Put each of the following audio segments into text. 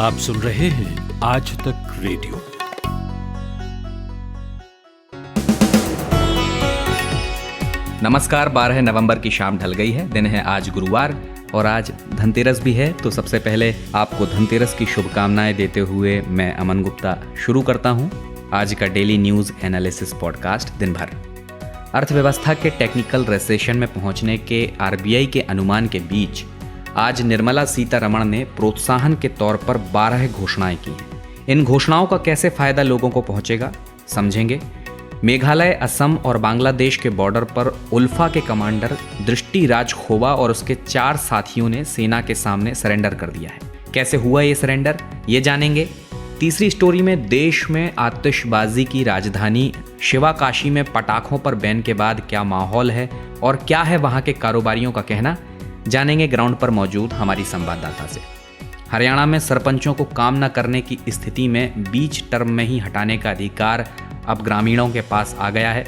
आप सुन रहे हैं आज तक रेडियो। नमस्कार। 12 नवंबर की शाम ढल गई है। दिन है आज गुरुवार और आज धनतेरस भी है। तो सबसे पहले आपको धनतेरस की शुभकामनाएं देते हुए मैं अमन गुप्ता शुरू करता हूं आज का डेली न्यूज एनालिसिस पॉडकास्ट दिन भर। अर्थव्यवस्था के टेक्निकल रिसेशन में पहुंचने के आरबीआई के अनुमान के बीच आज निर्मला सीतारमण ने प्रोत्साहन के तौर पर 12 घोषणाएं की हैं। इन घोषणाओं का कैसे फायदा लोगों को पहुंचेगा समझेंगे। मेघालय, असम और बांग्लादेश के बॉर्डर पर उल्फा के कमांडर दृष्टि राज खोवा और उसके 4 साथियों ने सेना के सामने सरेंडर कर दिया है। कैसे हुआ ये सरेंडर, ये जानेंगे। तीसरी स्टोरी में देश में आतिशबाजी की राजधानी शिवाकाशी में पटाखों पर बैन के बाद क्या माहौल है और क्या है वहां के कारोबारियों का कहना, जानेंगे ग्राउंड पर मौजूद हमारी संवाददाता से। हरियाणा में सरपंचों को काम न करने की स्थिति में बीच टर्म में ही हटाने का अधिकार अब ग्रामीणों के पास आ गया है।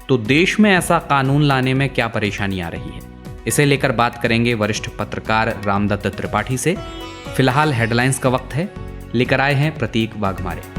तो देश में ऐसा कानून लाने में क्या परेशानी आ रही है, इसे लेकर बात करेंगे वरिष्ठ पत्रकार रामदत्त त्रिपाठी से। फिलहाल हेडलाइंस का वक्त है, लेकर आए हैं प्रतीक वाघमारे।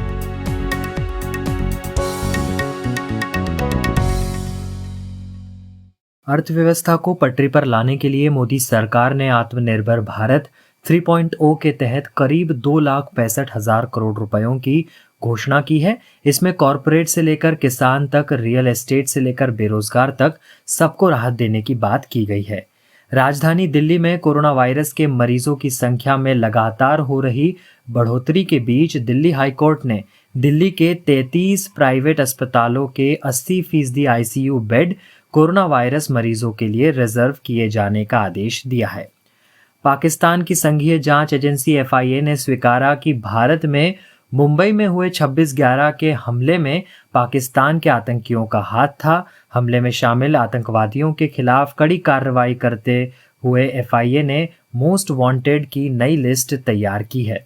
अर्थव्यवस्था को पटरी पर लाने के लिए मोदी सरकार ने आत्मनिर्भर भारत 3.0 के तहत करीब 2,65,000 करोड़ रुपयों की घोषणा की है। इसमें कॉरपोरेट से लेकर किसान तक, रियल एस्टेट से लेकर बेरोजगार तक सबको राहत देने की बात की गई है। राजधानी दिल्ली में कोरोना वायरस के मरीजों की संख्या में लगातार हो रही बढ़ोतरी के बीच दिल्ली हाईकोर्ट ने दिल्ली के 33 प्राइवेट अस्पतालों के 80% आईसीयू बेड कोरोना वायरस मरीजों के लिए रिजर्व किए जाने का आदेश दिया है। पाकिस्तान की संघीय जांच एजेंसी एफआईए ने स्वीकारा कि भारत में मुंबई में हुए 26/11 के हमले में पाकिस्तान के आतंकियों का हाथ था। हमले में शामिल आतंकवादियों के खिलाफ कड़ी कार्रवाई करते हुए एफआईए ने मोस्ट वांटेड की नई लिस्ट तैयार की है।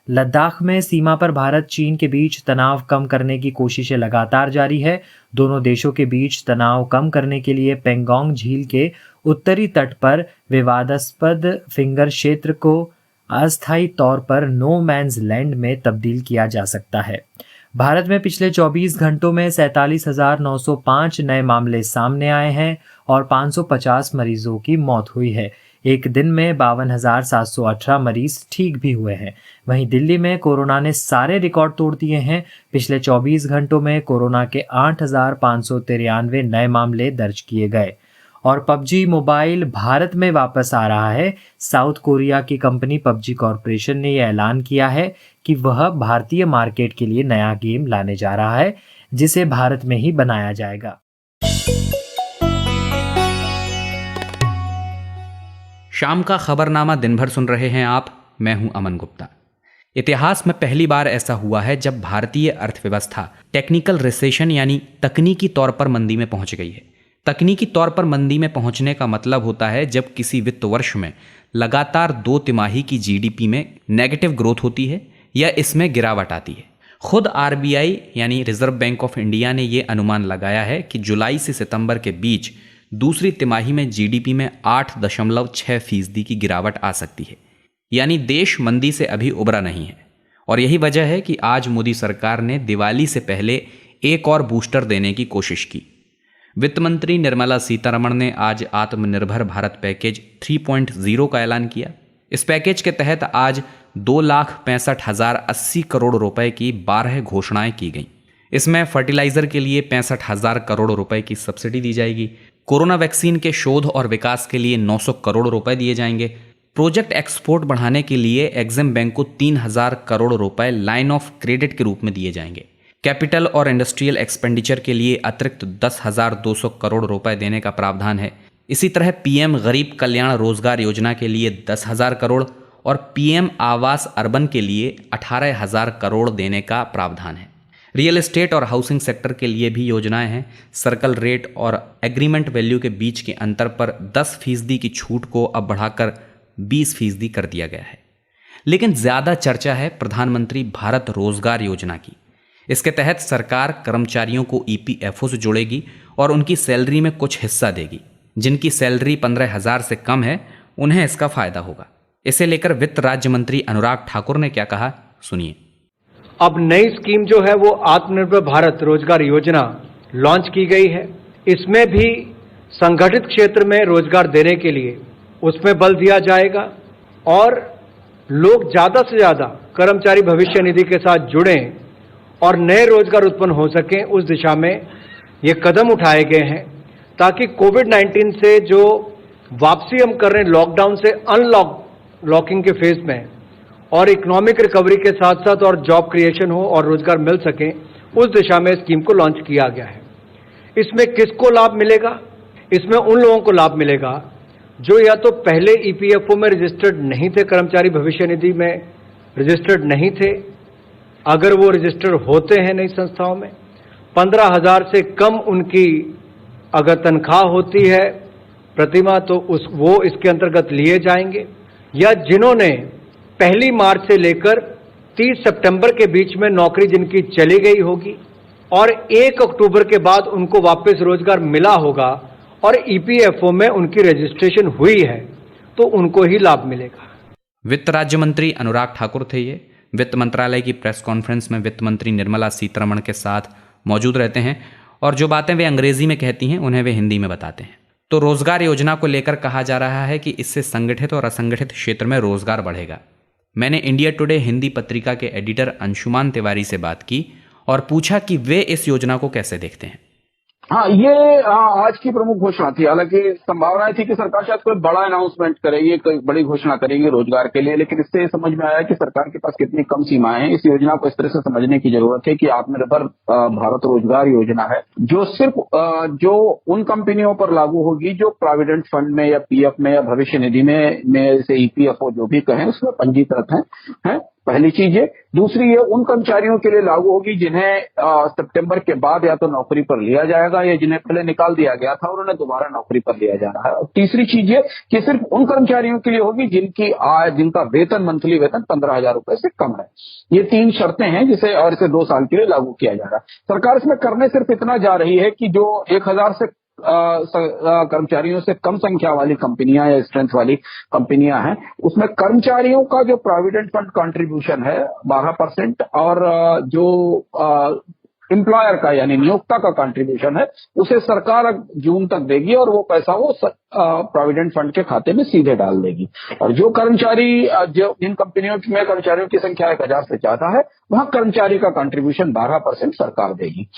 लद्दाख में सीमा पर भारत चीन के बीच तनाव कम करने की कोशिशें लगातार जारी है। दोनों देशों के बीच तनाव कम करने के लिए पेंगोंग झील के उत्तरी तट पर विवादास्पद फिंगर क्षेत्र को अस्थायी तौर पर नो मैन्स लैंड में तब्दील किया जा सकता है। भारत में पिछले 24 घंटों में 47,905 नए मामले सामने आए हैं और 550 मरीजों की मौत हुई है। एक दिन में 52,718 मरीज ठीक भी हुए हैं। वहीं दिल्ली में कोरोना ने सारे रिकॉर्ड तोड़ दिए हैं। पिछले 24 घंटों में कोरोना के 8,593 नए मामले दर्ज किए गए। और पबजी मोबाइल भारत में वापस आ रहा है। साउथ कोरिया की कंपनी पबजी कॉरपोरेशन ने यह ऐलान किया है कि वह भारतीय मार्केट के लिए नया गेम लाने जा रहा है, जिसे भारत में ही बनाया जाएगा। शाम का खबरनामा दिन भर सुन रहे हैं आप। मैं हूं अमन गुप्ता। इतिहास में पहली बार ऐसा हुआ है जब भारतीय अर्थव्यवस्था टेक्निकल रिसेशन यानी तकनीकी तौर पर मंदी में पहुंच गई है। तकनीकी तौर पर मंदी में पहुंचने का मतलब होता है जब किसी वित्त वर्ष में लगातार 2 तिमाही की जीडीपी में नेगेटिव ग्रोथ होती है या इसमें गिरावट आती है। खुद आरबीआई यानी रिजर्व बैंक ऑफ इंडिया ने यह अनुमान लगाया है कि जुलाई से सितंबर के बीच दूसरी तिमाही में जीडीपी में 8.6% की गिरावट आ सकती है। यानी देश मंदी से अभी उबरा नहीं है। और यही वजह है कि आज मोदी सरकार ने दिवाली से पहले एक और बूस्टर देने की कोशिश की। वित्त मंत्री निर्मला सीतारमण ने आज आत्मनिर्भर भारत पैकेज 3.0 का ऐलान किया। इस पैकेज के तहत आज 2,65,080 करोड़ रुपए की 12 घोषणाएं की गईं। इसमें फर्टिलाइजर के लिए 65,000 करोड़ रुपए की सब्सिडी दी जाएगी। कोरोना वैक्सीन के शोध और विकास के लिए 900 करोड़ रुपए दिए जाएंगे। प्रोजेक्ट एक्सपोर्ट बढ़ाने के लिए एग्जिम बैंक को 3,000 करोड़ रुपए लाइन ऑफ क्रेडिट के रूप में दिए जाएंगे। कैपिटल और इंडस्ट्रियल एक्सपेंडिचर के लिए अतिरिक्त 10,200 करोड़ रुपए देने का प्रावधान है। इसी तरह पीएम गरीब कल्याण रोजगार योजना के लिए 10,000 करोड़ और पीएम आवास अर्बन के लिए 18,000 करोड़ देने का प्रावधान है। रियल एस्टेट और हाउसिंग सेक्टर के लिए भी योजनाएं हैं। सर्कल रेट और एग्रीमेंट वैल्यू के बीच के अंतर पर 10% की छूट को अब बढ़ाकर 20% कर दिया गया है। लेकिन ज़्यादा चर्चा है प्रधानमंत्री भारत रोजगार योजना की। इसके तहत सरकार कर्मचारियों को ईपीएफओ से जोड़ेगी और उनकी सैलरी में कुछ हिस्सा देगी। जिनकी सैलरी 15,000 से कम है उन्हें इसका फायदा होगा। इसे लेकर वित्त राज्य मंत्री अनुराग ठाकुर ने क्या कहा, सुनिए। अब नई स्कीम जो है वो आत्मनिर्भर भारत रोजगार योजना लॉन्च की गई है। इसमें भी संगठित क्षेत्र में रोजगार देने के लिए उसमें बल दिया जाएगा और लोग ज्यादा से ज्यादा कर्मचारी भविष्य निधि के साथ जुड़ें और नए रोजगार उत्पन्न हो सकें, उस दिशा में ये कदम उठाए गए हैं ताकि कोविड-19 से जो वापसी हम कर रहे हैं लॉकडाउन से अनलॉकिंग के फेज में और इकोनॉमिक रिकवरी के साथ साथ और जॉब क्रिएशन हो और रोजगार मिल सके, उस दिशा में स्कीम को लॉन्च किया गया है। इसमें किसको लाभ मिलेगा? इसमें उन लोगों को लाभ मिलेगा जो या तो पहले ईपीएफओ में रजिस्टर्ड नहीं थे, कर्मचारी भविष्य निधि में रजिस्टर्ड नहीं थे, अगर वो रजिस्टर्ड होते हैं नई संस्थाओं में, 15,000 से कम उनकी अगर तनख्वाह होती है प्रतिमाह तो वो इसके अंतर्गत लिए जाएंगे, या जिन्होंने 1 मार्च से लेकर 30 सितंबर के बीच में नौकरी जिनकी चली गई होगी और 1 अक्टूबर के बाद उनको वापस रोजगार मिला होगा और ईपीएफओ में उनकी रजिस्ट्रेशन हुई है तो उनको ही लाभ मिलेगा। वित्त राज्य मंत्री अनुराग ठाकुर थे ये। वित्त मंत्रालय की प्रेस कॉन्फ्रेंस में वित्त मंत्री निर्मला सीतारमण के साथ मौजूद रहते हैं और जो बातें वे अंग्रेजी में कहती हैं उन्हें वे हिंदी में बताते हैं। तो रोजगार योजना को लेकर कहा जा रहा है कि इससे संगठित और असंगठित क्षेत्र में रोजगार बढ़ेगा। मैंने इंडिया टुडे हिंदी पत्रिका के एडिटर अंशुमान तिवारी से बात की और पूछा कि वे इस योजना को कैसे देखते हैं। हाँ, ये आज की प्रमुख घोषणा थी। हालांकि संभावना थी कि सरकार शायद कोई बड़ा अनाउंसमेंट करेगी, कोई बड़ी घोषणा करेगी रोजगार के लिए, लेकिन इससे समझ में आया कि सरकार के पास कितनी कम सीमाएं हैं। इस योजना को इस तरह से समझने की जरूरत है कि आत्मनिर्भर भारत रोजगार योजना है जो सिर्फ जो उन कंपनियों पर लागू होगी जो प्रोविडेंट फंड में या पीएफ में या भविष्य निधि में से ईपीएफओ जो भी कहें उसमें पंजीकृत है। पहली चीज है। दूसरी ये उन कर्मचारियों के लिए लागू होगी जिन्हें सितंबर के बाद या तो नौकरी पर लिया जाएगा या जिन्हें पहले निकाल दिया गया था और उन्हें दोबारा नौकरी पर लिया जा रहा है। और तीसरी चीज ये कि सिर्फ उन कर्मचारियों के लिए होगी जिनकी आय, जिनका वेतन, मंथली वेतन 15,000 रुपए से कम है। ये 3 शर्तें हैं जिसे और इसे 2 साल के लिए लागू किया जा रहा है। सरकार इसमें करने सिर्फ इतना जा रही है कि जो 1,000 से कर्मचारियों से कम संख्या वाली कंपनियां या स्ट्रेंथ वाली कंपनियां हैं उसमें कर्मचारियों का जो प्रोविडेंट फंड कंट्रीब्यूशन है 12% और जो एम्प्लॉयर का यानी नियोक्ता का कंट्रीब्यूशन है उसे सरकार जून तक देगी और वो पैसा वो प्रोविडेंट फंड के खाते में सीधे डाल देगी। और जो कर्मचारी जिन कंपनियों में कर्मचारियों की संख्या 1,000 से ज्यादा है वहां कर्मचारी का कंट्रीब्यूशन 12% सरकार देगी।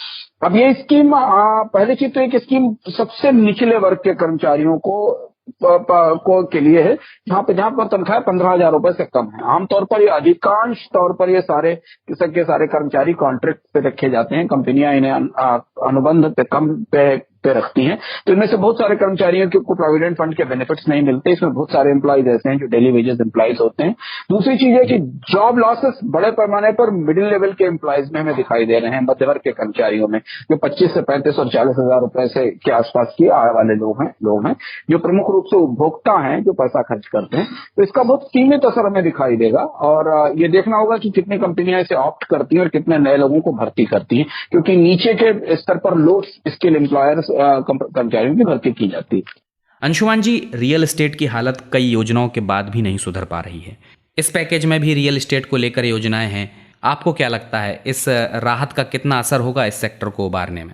अब ये स्कीम पहली चीज तो एक स्कीम सबसे निचले वर्ग के कर्मचारियों को के लिए है जहां पर तनख्वाह 15,000 रुपए से कम है। आमतौर पर ये अधिकांश तौर पर ये सारे कर्मचारी कॉन्ट्रैक्ट पे रखे जाते हैं। कंपनियां इन्हें अनुबंध पे कम पे रखती हैं, तो इनमें से बहुत सारे कर्मचारियों को प्रोविडेंट फंड के बेनिफिट्स नहीं मिलते। इसमें बहुत सारे एम्प्लॉयज ऐसे हैं जो डेली वेजेस एम्प्लॉयज होते हैं। दूसरी चीज है कि जॉब लॉसेस बड़े पैमाने पर मिडिल लेवल के एम्प्लॉयज में हमें दिखाई दे रहे हैं, मध्य वर्ग के कर्मचारियों में, जो 25 से 35 और 40,000 रुपए से के आसपास की आय वाले लोग हैं जो प्रमुख रूप से उपभोक्ता हैं जो पैसा खर्च करते हैं। तो इसका बहुत सीमित असर हमें दिखाई देगा और ये देखना होगा कि कितनी कंपनियां इसे ऑप्ट करती हैं और कितने नए लोगों को भर्ती करती हैं, क्योंकि नीचे के स्तर पर लो स्किल एम्प्लॉयर्स कर्मचारियों की भर्ती की जाती है। अंशुमान जी, रियल एस्टेट की हालत कई योजनाओं के बाद भी नहीं सुधर पा रही है। इस पैकेज में भी रियल एस्टेट को लेकर योजनाएं हैं। आपको क्या लगता है इस राहत का कितना असर होगा इस सेक्टर को उबारने में?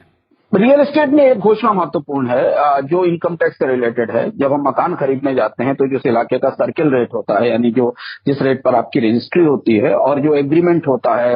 रियल एस्टेट में एक घोषणा महत्वपूर्ण है जो इनकम टैक्स से रिलेटेड है। जब हम मकान खरीदने जाते हैं तो जिस इलाके का सर्किल रेट होता है यानी जो जिस रेट पर आपकी रजिस्ट्री होती है और जो एग्रीमेंट होता है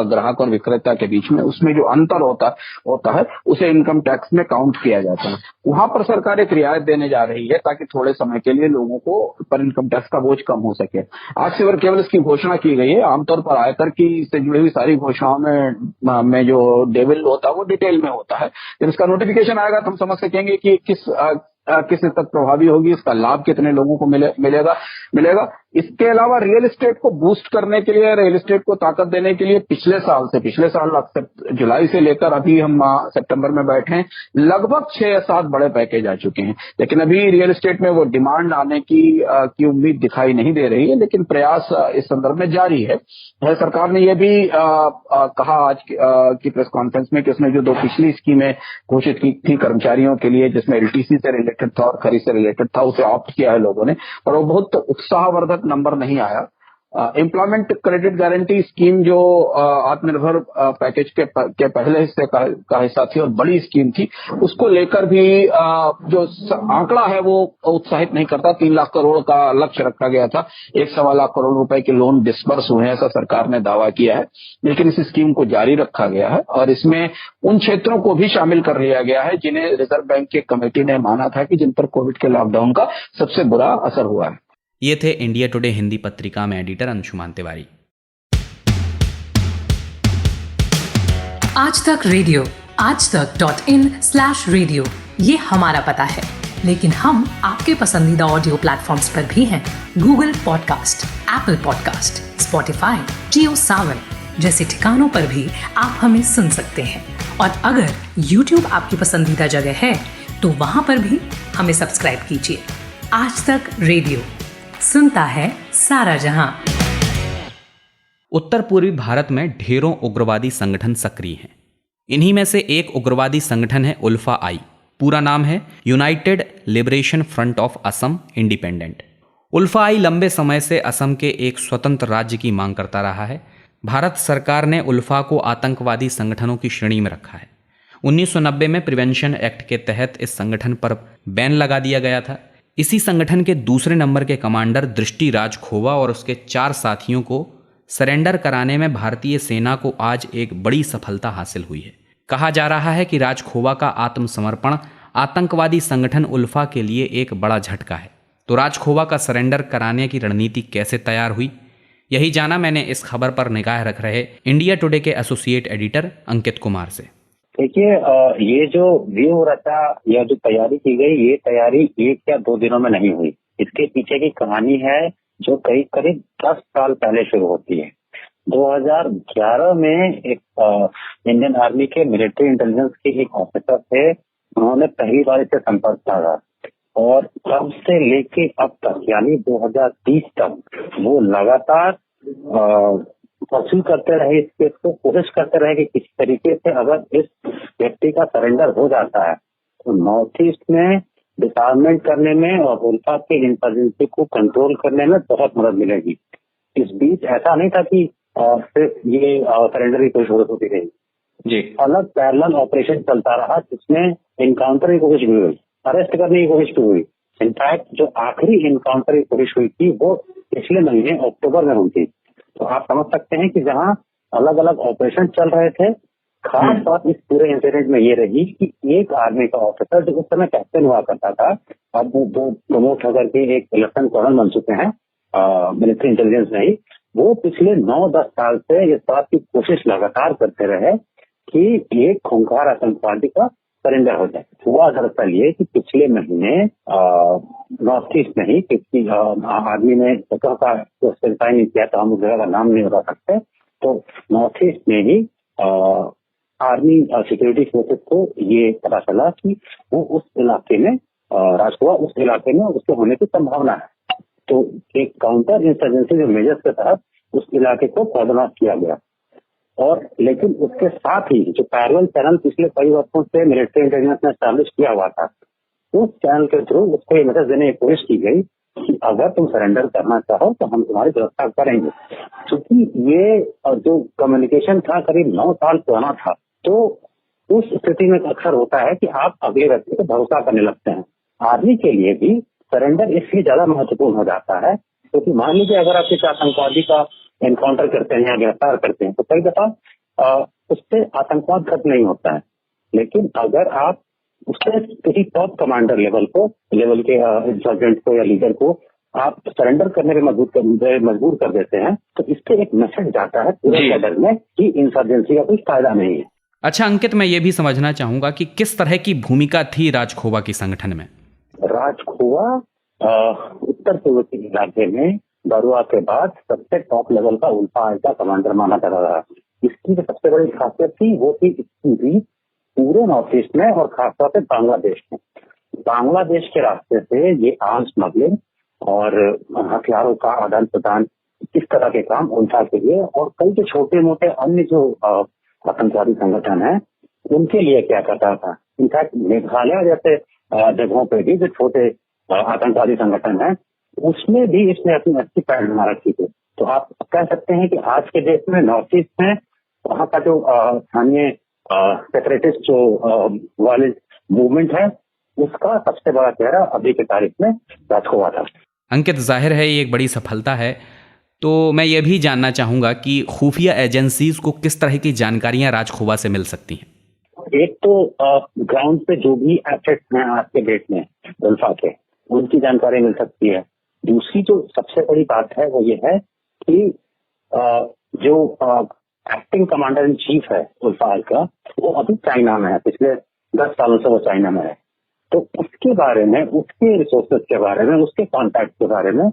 ग्राहक और विक्रेता के बीच में, उसमें जो अंतर होता है उसे इनकम टैक्स में काउंट किया जाता है। वहां पर सरकार एक रियायत देने जा रही है ताकि थोड़े समय के लिए लोगों को पर इनकम टैक्स का बोझ कम हो सके। आज से केवल इसकी घोषणा की गई है। आमतौर पर आयकर की से जुड़ी हुई सारी घोषणाओं में जो डेविल होता है वो डिटेल में होता है। जब इसका नोटिफिकेशन आएगा तो हम समझ सकेंगे कि किस हद तक प्रभावी होगी, इसका लाभ कितने लोगों को मिलेगा। इसके अलावा रियल एस्टेट को बूस्ट करने के लिए, रियल एस्टेट को ताकत देने के लिए पिछले साल जुलाई से लेकर अभी हम सितंबर में बैठे हैं, लगभग 6 या 7 बड़े पैकेज आ चुके हैं। लेकिन अभी रियल एस्टेट में वो डिमांड आने की उम्मीद दिखाई नहीं दे रही है, लेकिन प्रयास इस संदर्भ में जारी है। सरकार ने यह भी कहा आज की प्रेस कॉन्फ्रेंस में कि उसने जो 2 पिछली स्कीमें घोषित की थी कर्मचारियों के लिए, जिसमें एलटीसी से रिलेटेड था और खरी से रिलेटेड था, उसे ऑप्ट किया है लोगों ने, पर वो बहुत उत्साहवर्धक नंबर नहीं आया। एम्प्लॉयमेंट क्रेडिट गारंटी स्कीम जो आत्मनिर्भर पैकेज के पहले हिस्से का हिस्सा थी और बड़ी स्कीम थी, उसको लेकर भी जो आंकड़ा है वो उत्साहित नहीं करता। 3 लाख करोड़ का लक्ष्य रखा गया था, 1.25 लाख करोड़ रुपए के लोन डिस्बर्स हुए हैं, ऐसा सरकार ने दावा किया है। लेकिन इस स्कीम को जारी रखा गया है और इसमें उन क्षेत्रों को भी शामिल कर लिया गया है जिन्हें रिजर्व बैंक की कमेटी ने माना था कि जिन पर कोविड के लॉकडाउन का सबसे बुरा असर हुआ है। ये थे इंडिया टुडे हिंदी पत्रिका में एडिटर अंशुमान तिवारी। आज तक रेडियो aajtak.in/radio ये हमारा पता है, लेकिन हम आपके पसंदीदा ऑडियो प्लेटफॉर्म्स पर भी हैं। Google podcast, Apple podcast, Spotify, Jio Saavn जैसे ठिकानों पर भी आप हमें सुन सकते हैं। और अगर YouTube आपकी पसंदीदा जगह है तो वहां पर भी हमें सब्सक्राइब कीजिए। आज तक रेडियो सुनता है सारा जहां। उत्तर पूर्वी भारत में ढेरों उग्रवादी संगठन सक्रिय हैं। इन्हीं में से एक उग्रवादी संगठन है उल्फा आई। पूरा नाम है United Liberation Front of Assam independent. ULFA I लंबे समय से असम के एक स्वतंत्र राज्य की मांग करता रहा है। भारत सरकार ने उल्फा को आतंकवादी संगठनों की श्रेणी में रखा है। 1990 में प्रिवेंशन एक्ट के तहत इस संगठन पर बैन लगा दिया गया था। इसी संगठन के दूसरे नंबर के कमांडर दृष्टि राज खोवा और उसके 4 साथियों को सरेंडर कराने में भारतीय सेना को आज एक बड़ी सफलता हासिल हुई है। कहा जा रहा है कि राज खोवा का आत्मसमर्पण आतंकवादी संगठन उल्फा के लिए एक बड़ा झटका है। तो राज खोवा का सरेंडर कराने की रणनीति कैसे तैयार हुई, यही जाना मैंने इस खबर पर निगाह रख रहे इंडिया टुडे के एसोसिएट एडिटर अंकित कुमार से। देखिए, ये जो व्यू रचा या जो तैयारी की गई, ये तैयारी 1 या 2 दिनों में नहीं हुई। इसके पीछे की कहानी है जो करीब 10 साल पहले शुरू होती है। 2011 में एक इंडियन आर्मी के मिलिट्री इंटेलिजेंस के एक ऑफिसर थे, उन्होंने पहली बार इससे संपर्क साधा और तब से लेके अब तक यानी 2030 तक वो लगातार परस्यू करते रहे इस केस को, कोशिश करते रहे कि किसी तरीके से अगर इस व्यक्ति का सरेंडर हो जाता है तो नॉर्थ ईस्ट में डिसआर्मेंट करने में और उल्फा के इंसर्जेंसी को कंट्रोल करने में बहुत मदद मिलेगी। इस बीच ऐसा नहीं था कि सिर्फ ये सरेंडर की कोई जरूरत होती रही जी, अलग पैरेलल ऑपरेशन चलता रहा जिसमें इनकाउंटर की कोशिश भी हुई, अरेस्ट करने की कोशिश भी हुई। इनफैक्ट जो आखिरी इनकाउंटर की कोशिश हुई थी वो पिछले महीने अक्टूबर में हुई थी। तो आप समझ सकते हैं कि जहां अलग अलग ऑपरेशन चल रहे थे, खास बात इस पूरे इंसिडेंट में ये रही कि एक आर्मी का ऑफिसर जो उस समय कैप्टन हुआ करता था, अब वो प्रमोट होकर के एक लेफ्टिनेंट कर्नल बन चुके हैं मिलिट्री इंटेलिजेंस में ही, वो पिछले 9-10 साल से इस बात की कोशिश लगातार करते रहे कि एक खूंखार आतंकवादी का सरेंडर हो जाए। हुआ दरअसल ये कि पिछले महीने नॉर्थ ईस्ट में ही किसी आदमी ने जगह का स्पेसिफाई नहीं किया, तो हम उस जगह का नाम नहीं बता सकते, तो नॉर्थ ईस्ट में ही आर्मी सिक्योरिटी फोर्सेस को ये पता चला कि वो उस इलाके में राजकुआ उस इलाके में उसके होने की संभावना है। तो एक काउंटर इंसर्जेंसी जो मेजर्स के तहत उस इलाके को कॉर्डन ऑफ किया गया। और लेकिन उसके साथ ही जो पैरेलल चैनल पिछले कई वर्षों से मिलिट्री इंटेलिजेंस ने एस्टैब्लिश किया हुआ था, उस चैनल के थ्रू उसको ये मैसेज देने की कोशिश की गई कि अगर तुम सरेंडर करना चाहो तो हम तुम्हारी सुरक्षा करेंगे। क्योंकि ये जो कम्युनिकेशन था करीब 9 साल पुराना था, तो उस स्थिति में अक्सर होता है कि आप अगले व्यक्ति पर भरोसा करने लगते हैं। आर्मी के लिए भी सरेंडर इसलिए ज्यादा महत्वपूर्ण हो जाता है क्योंकि मान लीजिए अगर आप किसी आतंकवादी का एनकाउंटर करते हैं या गिरफ्तार करते हैं तो कई दफा उससे आतंकवाद खत्म नहीं होता है। लेकिन अगर आप उससे किसी टॉप कमांडर लेवल के इंसर्जेंट को या लीडर को आप सरेंडर करने में मजबूर कर देते हैं तो इससे एक मैसेज जाता है पूरे कैडर में कि इंसर्जेंसी का कोई फायदा नहीं है। अच्छा अंकित, मैं ये भी समझना चाहूंगा कि किस तरह की भूमिका थी राजखोवा की संगठन में। राजखोवा उत्तर पूर्व के इलाके में बरुआ के बाद सबसे टॉप लेवल का उल्फा आई का कमांडर माना जाता रहा। इसकी जो सबसे बड़ी खासियत थी वो थी इसकी रीच पूरे नॉर्थ ईस्ट में और खासतौर से बांग्लादेश में। बांग्लादेश के रास्ते से ये आर्म स्मगलिंग और हथियारों का आदान प्रदान इस तरह के काम उल्फा के लिए और कई जो छोटे मोटे अन्य जो आतंकवादी संगठन है उनके लिए क्या करता था। इनफैक्ट मेघालय जैसे जगहों पे भी जो छोटे आतंकवादी संगठन है, उसमें भी इसने अपनी अच्छी पैर बना रखी थी। तो आप कह सकते हैं कि आज के देश में नॉर्थ ईस्ट में वहाँ का जो स्थानीय सेपरेटिस्ट जो वायलेंस मूवमेंट है, उसका सबसे बड़ा चेहरा अभी की तारीख में राजखोवा था। अंकित, जाहिर है ये एक बड़ी सफलता है, तो मैं ये भी जानना चाहूँगा कि खुफिया एजेंसीज को किस तरह की जानकारियाँ राजखोवा से मिल सकती हैं? एक तो ग्राउंड पे जो भी एसेट्स हैं आज के डेट में उल्फा के, उनकी जानकारी मिल सकती है। दूसरी जो सबसे बड़ी बात है वो ये है कि जो एक्टिंग कमांडर इन चीफ है उल्फा का, वो अभी चाइना में है, पिछले 10 सालों से वो चाइना में है। तो उसके बारे में, उसके रिसोर्सेज के बारे में, उसके कॉन्टैक्ट के बारे में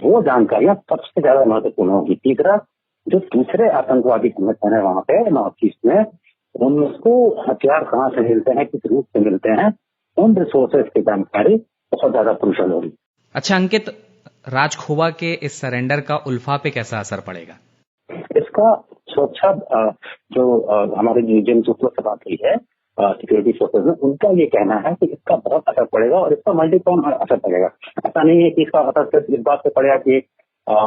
वो जानकारियां सबसे ज्यादा महत्वपूर्ण होगी। तीसरा, जो दूसरे आतंकवादी संगठन है वहां पे नॉर्थ ईस्ट में, उनको हथियार कहाँ से मिलते हैं, किस रूप से मिलते हैं, उन रिसोर्सेज की जानकारी बहुत ज्यादा क्रूशल होगी। अच्छा अंकित, राजखोवा के इस सरेंडर का उल्फा पे कैसा असर पड़ेगा? इसका सुरक्षा जो हमारे इंडियन सूत्रों से बात हुई है सिक्योरिटी फोर्सेज में, उनका ये कहना है कि इसका बहुत असर पड़ेगा और इसका मल्टीपॉन असर पड़ेगा। ऐसा नहीं है कि इसका असर सिर्फ इस बात पे पड़ेगा कि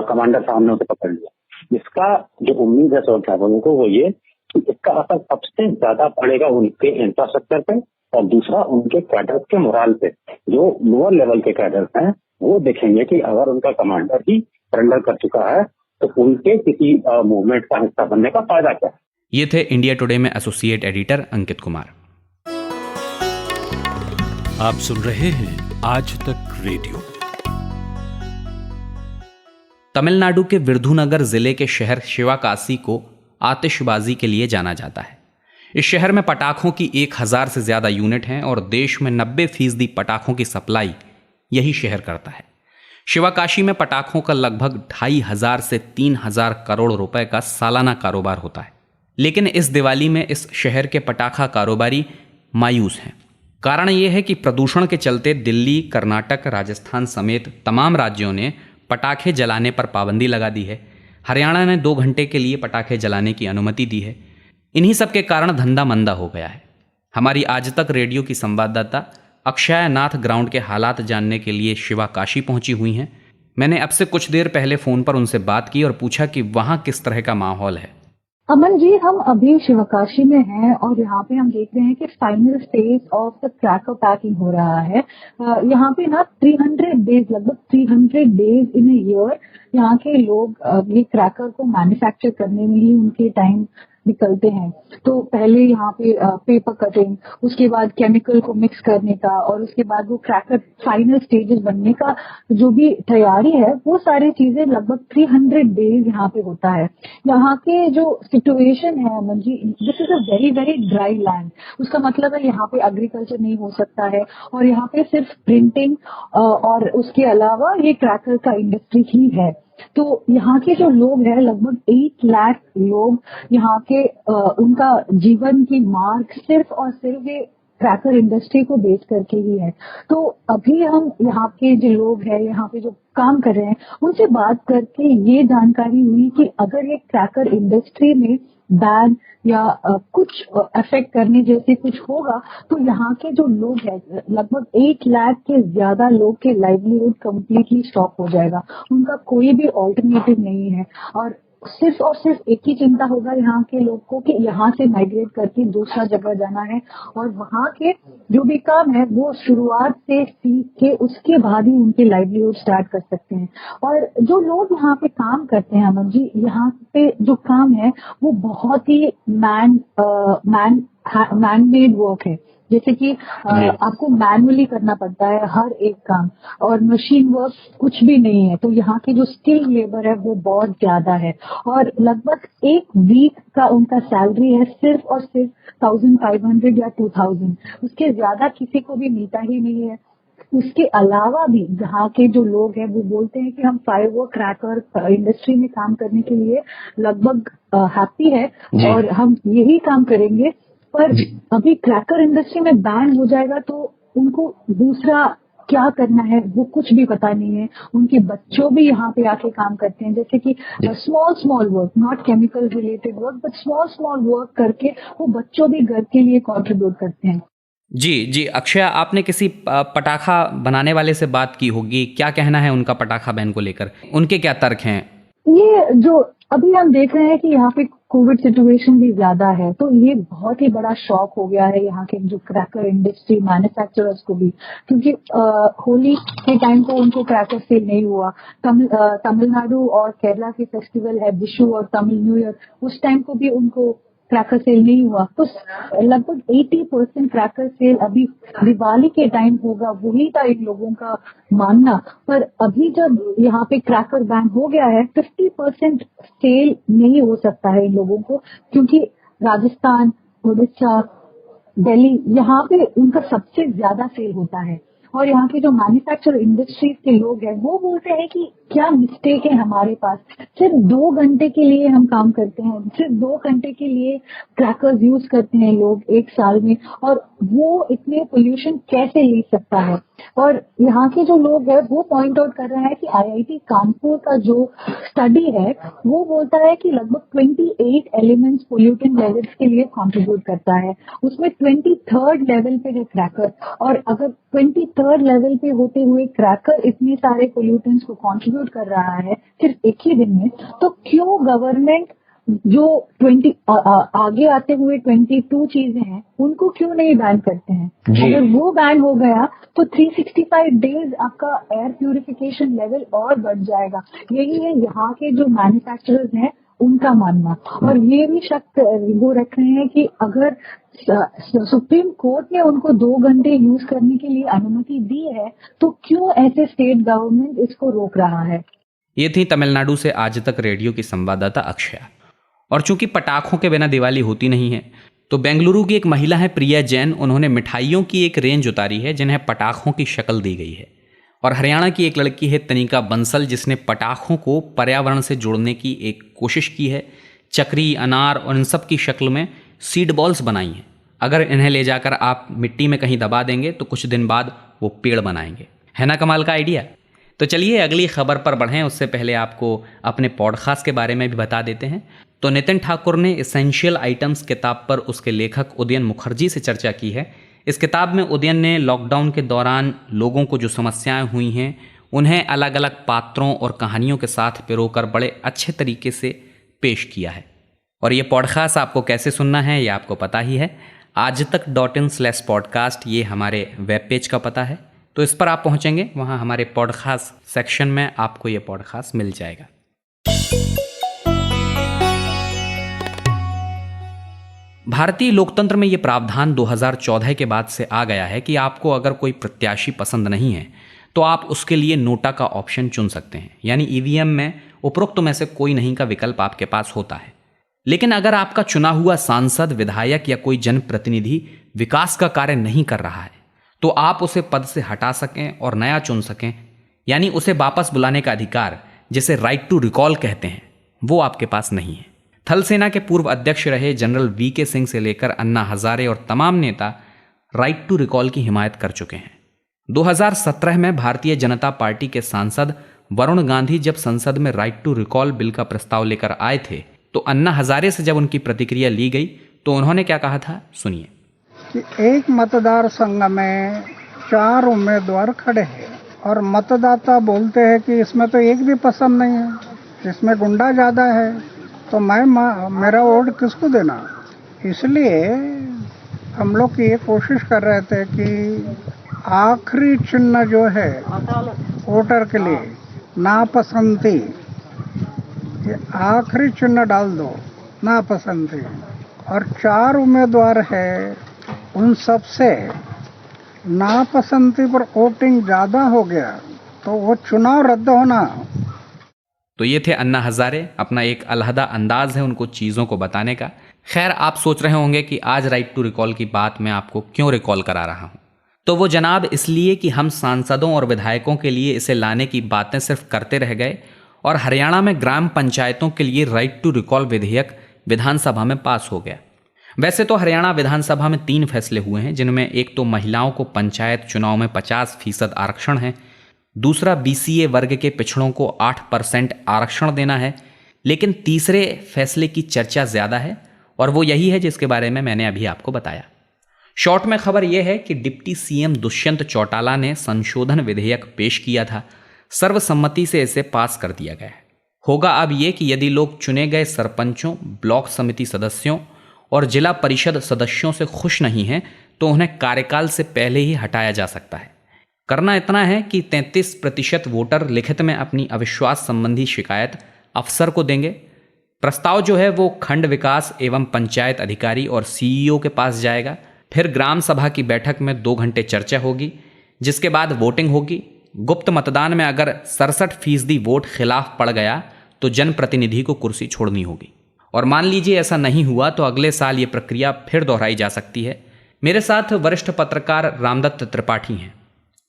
कमांडर सामने उसे पकड़ लिया। इसका जो उम्मीद है सुरक्षा बलों को वो ये कि इसका असर सबसे ज्यादा पड़ेगा उनके इंफ्रास्ट्रक्चर पे और दूसरा उनके कैडर्स के मोरल पे। जो लोअर लेवल के कैडर्स हैं वो देखेंगे कि अगर उनका कमांडर ही सरेंडर कर चुका है तो उनके किसी मूवमेंट का हिस्सा बनने का फायदा क्या है। ये थे इंडिया टुडे में एसोसिएट एडिटर अंकित कुमार। आप सुन रहे हैं आज तक रेडियो। तमिलनाडु के विरुधुनगर जिले के शहर शिवाकाशी को आतिशबाजी के लिए जाना जाता है। इस शहर में पटाखों की 1000 से ज्यादा यूनिट हैं और देश में 90% पटाखों की सप्लाई यही शहर करता है। शिवाकाशी में पटाखों का लगभग 2500 से 3000 करोड़ रुपए का सालाना कारोबार होता है। लेकिन इस दिवाली में इस शहर के पटाखा कारोबारी मायूस हैं। कारण यह है कि प्रदूषण के चलते दिल्ली, कर्नाटक, राजस्थान समेत तमाम राज्यों ने पटाखे जलाने पर पाबंदी लगा दी है। हरियाणा ने 2 घंटे के लिए पटाखे जलाने की अनुमति दी है। इन्हीं सब के कारण धंधा मंदा हो गया है। हमारी आज तक रेडियो की संवाददाता अक्षय नाथ ग्राउंड के हालात जानने के लिए शिवाकाशी पहुंची हुई हैं। मैंने अब से कुछ देर पहले फ़ोन पर उनसे बात की और पूछा कि वहाँ किस तरह का माहौल है। अमन जी, हम अभी शिवाकाशी में हैं और यहाँ पे हम देख रहे हैं कि final stage of the cracker packing हो रहा है। यहाँ पे ना 300 डेज, लगभग 300 डेज इन अ ईयर यहाँ के लोग ये क्रैकर को मैन्युफैक्चर करने में ही उनके टाइम निकलते हैं। तो पहले यहाँ पे पेपर कटिंग, उसके बाद केमिकल को मिक्स करने का और उसके बाद वो क्रैकर फाइनल स्टेजेस बनने का जो भी तैयारी है, वो सारी चीजें लगभग 300 डेज यहाँ पे होता है। यहाँ के जो सिचुएशन है Aman ji, this is a very very dry land. उसका मतलब है यहाँ पे एग्रीकल्चर नहीं हो सकता है और यहाँ पे सिर्फ प्रिंटिंग और उसके अलावा ये क्रैकर का इंडस्ट्री ही है। तो यहाँ के जो लोग हैं, लगभग 8 लाख लोग यहाँ के उनका जीवन की मार्ग सिर्फ और सिर्फ ये क्रैकर इंडस्ट्री को बेच करके ही है। तो अभी हम यहाँ के जो लोग हैं, यहाँ पे जो काम कर रहे हैं, उनसे बात करके ये जानकारी हुई कि अगर ये क्रैकर इंडस्ट्री में बैन या कुछ अफेक्ट करने जैसे कुछ होगा तो यहाँ के जो लोग हैं, लगभग 8 लाख के ज्यादा लोग के लाइवलीहुड कम्प्लीटली स्टॉप हो जाएगा। उनका कोई भी ऑल्टरनेटिव नहीं है और सिर्फ एक ही चिंता होगा यहाँ के लोग को कि यहाँ से माइग्रेट करके दूसरा जगह जाना है और वहाँ के जो भी काम है वो शुरुआत से सीख के उसके बाद ही उनके लाइवलीहुड स्टार्ट कर सकते हैं। और जो लोग यहाँ पे काम करते हैं अमन जी, यहाँ पे जो काम है वो बहुत ही मैन मेड वर्क है। जैसे कि आपको मैनुअली करना पड़ता है हर एक काम और मशीन वर्क कुछ भी नहीं है। तो यहाँ की जो स्किल लेबर है वो बहुत ज्यादा है और लगभग एक वीक का उनका सैलरी है सिर्फ और सिर्फ 1500 या 2000, उसके ज्यादा किसी को भी मिलता ही नहीं है। उसके अलावा भी यहाँ के जो लोग हैं वो बोलते हैं कि हम फायरवर्क क्रैकर इंडस्ट्री में काम करने के लिए लगभग हैप्पी है और हम यही काम करेंगे। पर अभी क्रैकर इंडस्ट्री में बैन हो जाएगा तो उनको दूसरा क्या करना है वो कुछ भी पता नहीं है। उनके बच्चों भी यहाँ पे आके काम करते हैं, जैसे कि small work, not chemical related work but small work करके वो बच्चों भी घर के लिए कंट्रीब्यूट करते हैं। जी जी, अक्षय, आपने किसी पटाखा बनाने वाले से बात की होगी, क्या कहना है उनका पटाखा बैन को लेकर, उनके क्या तर्क हैं? ये जो अभी हम देख रहे हैं कि यहाँ पे कोविड सिचुएशन भी ज्यादा है, तो ये बहुत ही बड़ा शॉक हो गया है यहाँ के जो क्रैकर इंडस्ट्री मैन्युफैक्चरर्स को भी, क्योंकि होली के टाइम को उनको क्रैकर सेल नहीं हुआ। तमिलनाडु और केरला के फेस्टिवल है विशु और तमिल न्यू ईयर, उस टाइम को भी उनको क्रैकर सेल नहीं हुआ। तो लगभग 80% क्रैकर सेल अभी दिवाली के टाइम होगा, वही था इन लोगों का मानना। पर अभी जब यहाँ पे क्रैकर बैन हो गया है, 50% सेल नहीं हो सकता है इन लोगों को, क्योंकि राजस्थान, उड़ीसा, दिल्ली, यहाँ पे उनका सबसे ज्यादा सेल होता है। और यहाँ के जो मैन्युफैक्चर इंडस्ट्रीज के लोग हैं वो बोलते हैं कि क्या मिस्टेक है हमारे पास, सिर्फ 2 घंटे के लिए हम काम करते हैं, सिर्फ 2 घंटे के लिए क्रैकर्स यूज करते हैं लोग एक साल में, और वो इतने पोल्यूशन कैसे ले सकता है। और यहाँ के जो लोग हैं वो पॉइंट आउट कर रहे हैं कि आईआईटी कानपुर का जो स्टडी है वो बोलता है कि लगभग 28 एलिमेंट्स पोल्यूटेंट लेवल्स के लिए कंट्रीब्यूट करता है, उसमें 23rd लेवल पे है क्रैकर। और अगर 23rd लेवल पे होते हुए क्रैकर इतने सारे पोल्यूटेंट्स को कंट्रीब्यूट कर रहा है सिर्फ एक ही दिन में, तो क्यों गवर्नमेंट जो 20 आगे आते हुए 22 चीजें हैं उनको क्यों नहीं बैन करते हैं? अगर वो बैन हो गया तो 365 डेज आपका एयर प्यूरिफिकेशन लेवल और बढ़ जाएगा। यही है यहाँ के जो मैन्युफैक्चरर्स हैं उनका मानना। और ये भी शक वो रख रहे हैं कि अगर सुप्रीम कोर्ट ने उनको 2 घंटे यूज करने के लिए अनुमति दी है तो क्यों ऐसे स्टेट गवर्नमेंट इसको रोक रहा है। ये थी तमिलनाडु से आज तक रेडियो की संवाददाता अक्षया। और चूंकि पटाखों के बिना दिवाली होती नहीं है, तो बेंगलुरु की एक महिला है प्रिया जैन, उन्होंने मिठाइयों की एक रेंज उतारी है जिन्हें पटाखों की शक्ल दी गई है। और हरियाणा की एक लड़की है तनिका बंसल, जिसने पटाखों को पर्यावरण से जोड़ने की एक कोशिश की है। चक्री, अनार और इन सब की शक्ल में सीड बॉल्स बनाई हैं। अगर इन्हें ले जाकर आप मिट्टी में कहीं दबा देंगे तो कुछ दिन बाद वो पेड़ बनाएंगे। है ना कमाल का आइडिया? तो चलिए अगली खबर पर बढ़ें, उससे पहले आपको अपने पॉडकास्ट के बारे में भी बता देते हैं। तो नितिन ठाकुर ने एसेंशियल आइटम्स किताब पर उसके लेखक उदयन मुखर्जी से चर्चा की है। इस किताब में उदयन ने लॉकडाउन के दौरान लोगों को जो समस्याएं हुई हैं उन्हें अलग अलग पात्रों और कहानियों के साथ पिरोकर बड़े अच्छे तरीके से पेश किया है। और ये पॉडकास्ट आपको कैसे सुनना है ये आपको पता ही है, aajtak.in/podcast ये हमारे वेब पेज का पता है। तो इस पर आप पहुंचेंगे, वहां हमारे पॉडकास्ट सेक्शन में आपको ये पॉडकास्ट मिल जाएगा। भारतीय लोकतंत्र में ये प्रावधान 2014 के बाद से आ गया है कि आपको अगर कोई प्रत्याशी पसंद नहीं है तो आप उसके लिए नोटा का ऑप्शन चुन सकते हैं, यानी ईवीएम में उपरोक्त में से कोई नहीं का विकल्प आपके पास होता है। लेकिन अगर आपका चुना हुआ सांसद, विधायक या कोई जनप्रतिनिधि विकास का कार्य नहीं कर रहा है तो आप उसे पद से हटा सकें और नया चुन सकें, यानी उसे वापस बुलाने का अधिकार, जिसे राइट टू रिकॉल कहते हैं, वो आपके पास नहीं है। थल सेना के पूर्व अध्यक्ष रहे जनरल वीके सिंह से लेकर अन्ना हजारे और तमाम नेता राइट टू रिकॉल की हिमायत कर चुके हैं। 2017 में भारतीय जनता पार्टी के सांसद वरुण गांधी जब संसद में राइट टू रिकॉल बिल का प्रस्ताव लेकर आए थे तो अन्ना हजारे से जब उनकी प्रतिक्रिया ली गई तो उन्होंने क्या कहा था, सुनिए। कि एक मतदार संघ में 4 उम्मीदवार खड़े हैं और मतदाता बोलते हैं कि इसमें तो एक भी पसंद नहीं है, इसमें गुंडा ज़्यादा है, तो मेरा वोट किसको देना। इसलिए हम लोग ये कोशिश कर रहे थे कि आखिरी चिन्ह जो है वोटर के लिए नापसंदी, ये आखिरी चिन्ह डाल दो, नापसंदी। और 4 उम्मीदवार है, उन सब से नापसंदी पर वोटिंग ज़्यादा हो गया तो वो चुनाव रद्द होना। तो ये थे अन्ना हजारे, अपना एक अलहदा अंदाज है उनको चीज़ों को बताने का। खैर, आप सोच रहे होंगे कि आज राइट टू रिकॉल की बात मैं आपको क्यों रिकॉल करा रहा हूँ। तो वो जनाब इसलिए कि हम सांसदों और विधायकों के लिए इसे लाने की बातें सिर्फ करते रह गए और हरियाणा में ग्राम पंचायतों के लिए राइट टू रिकॉल विधेयक विधानसभा में पास हो गया। वैसे तो हरियाणा विधानसभा में 3 फैसले हुए हैं, जिनमें एक तो महिलाओं को पंचायत चुनाव में 50% आरक्षण है, दूसरा BCA वर्ग के पिछड़ों को 8% आरक्षण देना है, लेकिन तीसरे फैसले की चर्चा ज़्यादा है और वो यही है जिसके बारे में मैंने अभी आपको बताया। शॉर्ट में खबर यह है कि डिप्टी सीएम दुष्यंत चौटाला ने संशोधन विधेयक पेश किया था, सर्वसम्मति से इसे पास कर दिया गया है। होगा अब ये कि यदि लोग चुने गए सरपंचों, ब्लॉक समिति सदस्यों और जिला परिषद सदस्यों से खुश नहीं हैं तो उन्हें कार्यकाल से पहले ही हटाया जा सकता है। करना इतना है कि 33% वोटर लिखित में अपनी अविश्वास संबंधी शिकायत अफसर को देंगे। प्रस्ताव जो है वो खंड विकास एवं पंचायत अधिकारी और सीईओ के पास जाएगा। फिर ग्राम सभा की बैठक में 2 घंटे चर्चा होगी, जिसके बाद वोटिंग होगी। गुप्त मतदान में अगर 67% वोट खिलाफ पड़ गया तो जनप्रतिनिधि को कुर्सी छोड़नी होगी। और मान लीजिए ऐसा नहीं हुआ तो अगले साल ये प्रक्रिया फिर दोहराई जा सकती है। मेरे साथ वरिष्ठ पत्रकार रामदत्त त्रिपाठी हैं।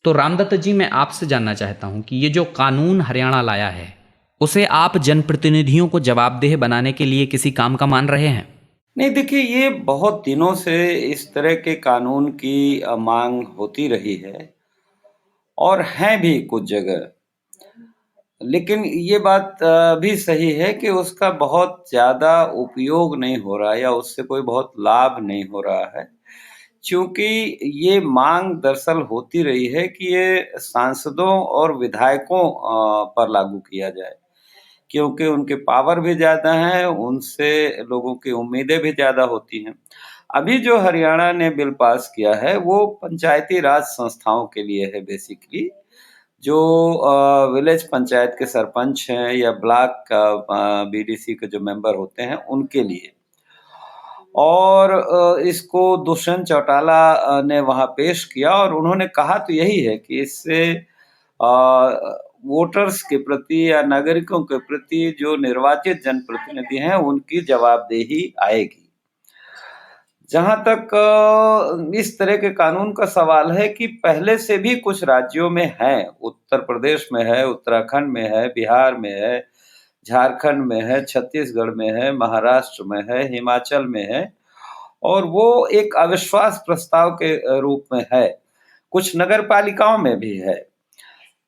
तो रामदत्त जी, मैं आपसे जानना चाहता हूं कि ये जो कानून हरियाणा लाया है उसे आप जनप्रतिनिधियों को जवाबदेह बनाने के लिए किसी काम का मान रहे हैं? नहीं, देखिए, ये बहुत दिनों से इस तरह के कानून की मांग होती रही है और हैं भी कुछ जगह, लेकिन ये बात भी सही है कि उसका बहुत ज़्यादा उपयोग नहीं हो रहा है या उससे कोई बहुत लाभ नहीं हो रहा है, क्योंकि ये मांग दरअसल होती रही है कि ये सांसदों और विधायकों पर लागू किया जाए, क्योंकि उनके पावर भी ज़्यादा हैं, उनसे लोगों की उम्मीदें भी ज़्यादा होती हैं। अभी जो हरियाणा ने बिल पास किया है वो पंचायती राज संस्थाओं के लिए है बेसिकली, जो विलेज पंचायत के सरपंच हैं या ब्लॉक बीडीसी के जो मेंबर होते हैं उनके लिए। और इसको दुष्यंत चौटाला ने वहाँ पेश किया और उन्होंने कहा तो यही है कि इससे वोटर्स के प्रति या नागरिकों के प्रति जो निर्वाचित जनप्रतिनिधि हैं उनकी जवाबदेही आएगी। जहां तक इस तरह के कानून का सवाल है कि पहले से भी कुछ राज्यों में है, उत्तर प्रदेश में है, उत्तराखंड में है, बिहार में है, झारखंड में है, छत्तीसगढ़ में है, महाराष्ट्र में है, हिमाचल में है, और वो एक अविश्वास प्रस्ताव के रूप में है। कुछ नगर पालिकाओं में भी है।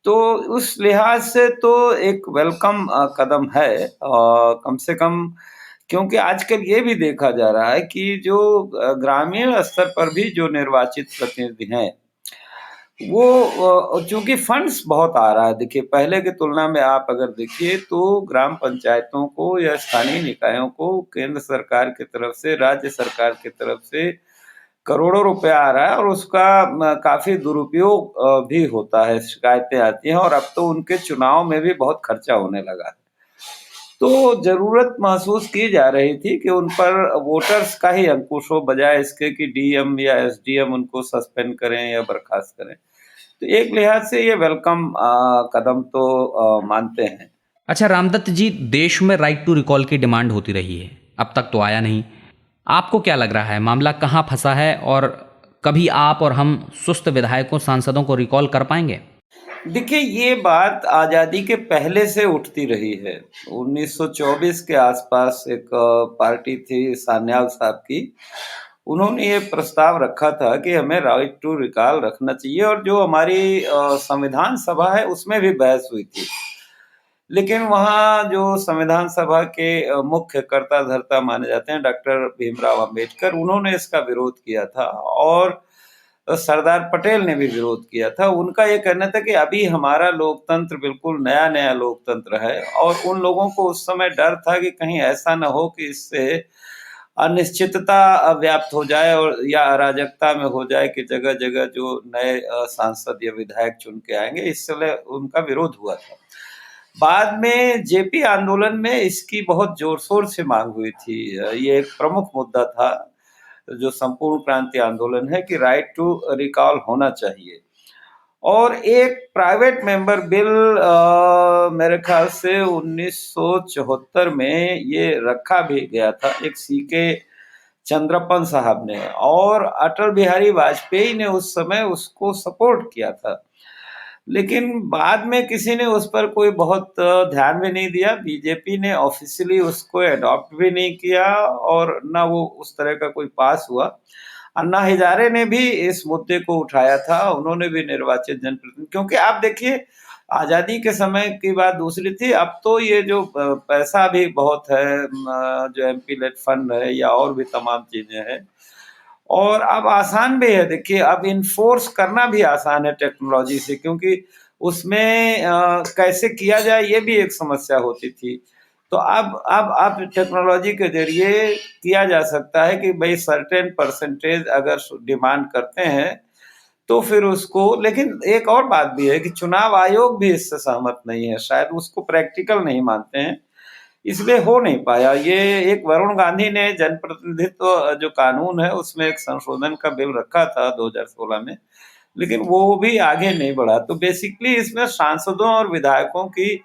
तो उस लिहाज से तो एक वेलकम कदम है, कम से कम, क्योंकि आजकल ये भी देखा जा रहा है कि जो ग्रामीण स्तर पर भी जो निर्वाचित प्रतिनिधि हैं वो चूंकि फंड्स बहुत आ रहा है। देखिए, पहले की तुलना में आप अगर देखिए तो ग्राम पंचायतों को या स्थानीय निकायों को केंद्र सरकार की तरफ से, राज्य सरकार की तरफ से करोड़ों रुपया आ रहा है और उसका काफी दुरुपयोग भी होता है, शिकायतें आती हैं और अब तो उनके चुनाव में भी बहुत खर्चा होने लगा है। तो जरूरत महसूस की जा रही थी कि उन पर वोटर्स का ही अंकुश हो, बजाय इसके कि डीएम या एसडीएम उनको सस्पेंड करें या बर्खास्त करें। तो एक लिहाज से ये वेलकम कदम तो मानते हैं। अच्छा रामदत्त जी, देश में राइट टू रिकॉल की डिमांड होती रही है, अब तक तो आया नहीं। आपको क्या लग रहा है, मामला कहाँ फंसा है और कभी आप और हम सुस्त विधायकों, सांसदों को रिकॉल कर पाएंगे? देखिए, ये बात आज़ादी के पहले से उठती रही है। 1924 के आसपास एक पार्टी थी सान्याल साहब की, उन्होंने ये प्रस्ताव रखा था कि हमें राइट टू रिकॉल रखना चाहिए, और जो हमारी संविधान सभा है उसमें भी बहस हुई थी। लेकिन वहाँ जो संविधान सभा के मुख्य कर्ता धर्ता माने जाते हैं डॉक्टर भीमराव अंबेडकर, उन्होंने इसका विरोध किया था और सरदार पटेल ने भी विरोध किया था। उनका ये कहना था कि अभी हमारा लोकतंत्र बिल्कुल नया नया लोकतंत्र है और उन लोगों को उस समय डर था कि कहीं ऐसा न हो कि इससे अनिश्चितता व्याप्त हो जाए और या अराजकता में हो जाए कि जगह जगह जो नए सांसद या विधायक चुन के आएंगे, इसलिए उनका विरोध हुआ था। बाद में जेपी आंदोलन में इसकी बहुत जोर शोर से मांग हुई थी। ये एक प्रमुख मुद्दा था जो संपूर्ण क्रांति आंदोलन है कि राइट टू रिकॉल होना चाहिए। और एक प्राइवेट मेंबर बिल मेरे ख्याल से 1974 में ये रखा भी गया था, एक सीके चंद्रप्पन साहब ने, और अटल बिहारी वाजपेयी ने उस समय उसको सपोर्ट किया था। लेकिन बाद में किसी ने उस पर कोई बहुत ध्यान भी नहीं दिया। बीजेपी ने ऑफिशियली उसको अडॉप्ट भी नहीं किया और ना वो उस तरह का कोई पास हुआ। अन्ना हजारे ने भी इस मुद्दे को उठाया था, उन्होंने भी निर्वाचित जनप्रतिनिधि, क्योंकि आप देखिए आज़ादी के समय की बात दूसरी थी, अब तो ये जो पैसा भी बहुत है, जो एमपी लेट फंड है या और भी तमाम चीजें हैं, और अब आसान भी है। देखिए अब इन्फोर्स करना भी आसान है टेक्नोलॉजी से, क्योंकि उसमें कैसे किया जाए ये भी एक समस्या होती थी। तो अब टेक्नोलॉजी के जरिए किया जा सकता है कि भाई सर्टेन परसेंटेज अगर डिमांड करते हैं तो फिर उसको, लेकिन एक और बात भी है कि चुनाव आयोग भी इससे सहमत नहीं है, शायद उसको प्रैक्टिकल नहीं मानते हैं, इसलिए हो नहीं पाया। ये एक वरुण गांधी ने जनप्रतिनिधित्व जो कानून है उसमें एक संशोधन का बिल रखा था 2016 में, लेकिन वो भी आगे नहीं बढ़ा। तो बेसिकली इसमें सांसदों और विधायकों की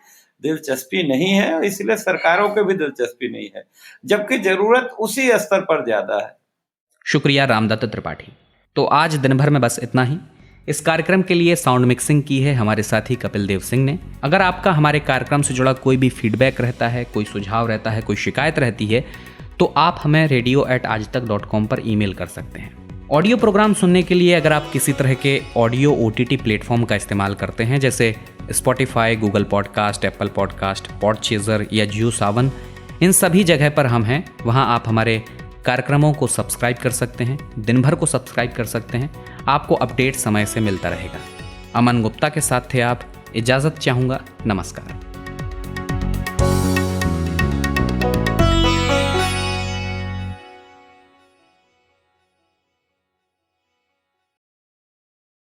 दिलचस्पी नहीं है, इसलिए सरकारों की भी दिलचस्पी नहीं है, जबकि जरूरत उसी स्तर पर ज्यादा है। शुक्रिया रामदत्त त्रिपाठी। तो आज दिन भर में बस इतना ही। इस कार्यक्रम के लिए साउंड मिक्सिंग की है हमारे साथी कपिल देव सिंह ने। अगर आपका हमारे कार्यक्रम से जुड़ा कोई भी फीडबैक रहता है, कोई सुझाव रहता है, कोई शिकायत रहती है, तो आप हमें radio@aajtak.com पर ईमेल कर सकते हैं। ऑडियो प्रोग्राम सुनने के लिए अगर आप किसी तरह के ऑडियो OTT प्लेटफॉर्म का इस्तेमाल करते हैं, जैसे Spotify, Google podcast, Apple podcast, Podchaser या जियो सावन, इन सभी जगह पर हम हैं। वहाँ आप हमारे कार्यक्रमों को सब्सक्राइब कर सकते हैं, दिन भर को सब्सक्राइब कर सकते हैं, आपको अपडेट समय से मिलता रहेगा। अमन गुप्ता के साथ थे आप, इजाज़त चाहूँगा, नमस्कार।